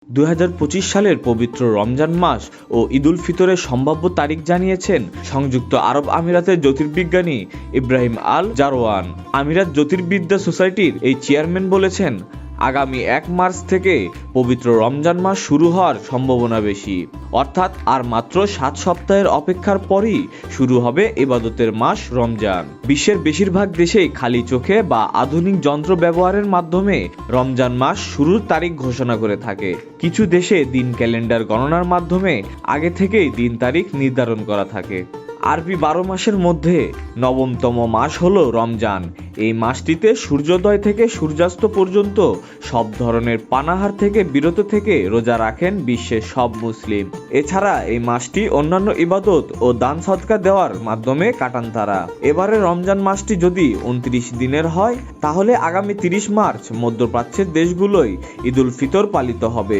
2025 সালের পবিত্র রমজান মাস ও ঈদুল ফিতরের সম্ভাব্য তারিখ জানিয়েছেন সংযুক্ত আরব আমিরাতের জ্যোতির্বিজ্ঞানী ইব্রাহিম আল জারওয়ান। আমিরাত জ্যোতির্বিদ্যা সোসাইটির এই চেয়ারম্যান বলেছেন, আগামী 1 মার্চ থেকে পবিত্র রমজান মাস শুরু হওয়ার সম্ভাবনা বেশি। অর্থাৎ আর মাত্র 7 সপ্তাহের অপেক্ষার পরই শুরু হবে ইবাদতের মাস রমজান। বিশ্বের বেশিরভাগ দেশেই খালি চোখে বা আধুনিক যন্ত্র ব্যবহারের মাধ্যমে রমজান মাস শুরুর তারিখ ঘোষণা করে থাকে। কিছু দেশে দিন ক্যালেন্ডার গণনার মাধ্যমে আগে থেকেই দিন তারিখ নির্ধারণ করা থাকে। আরবি 12 মাসের মধ্যে নবমতম মাস হলো রমজান। এই মাসটিতে সূর্যোদয় থেকে সূর্যাস্ত পর্যন্ত সব ধরনের পানাহার থেকে বিরত থেকে রোজা রাখেন বিশ্বের সব মুসলিম। এছাড়া এই মাসটি অন্যান্য ইবাদত ও দান সদকা দেওয়ার মাধ্যমে কাটান তারা। এবারে রমজান মাসটি যদি 29 দিনের হয়, তাহলে আগামী 30 মার্চ মধ্যপ্রাচ্যের দেশগুলোয় ঈদুল ফিতর পালিত হবে।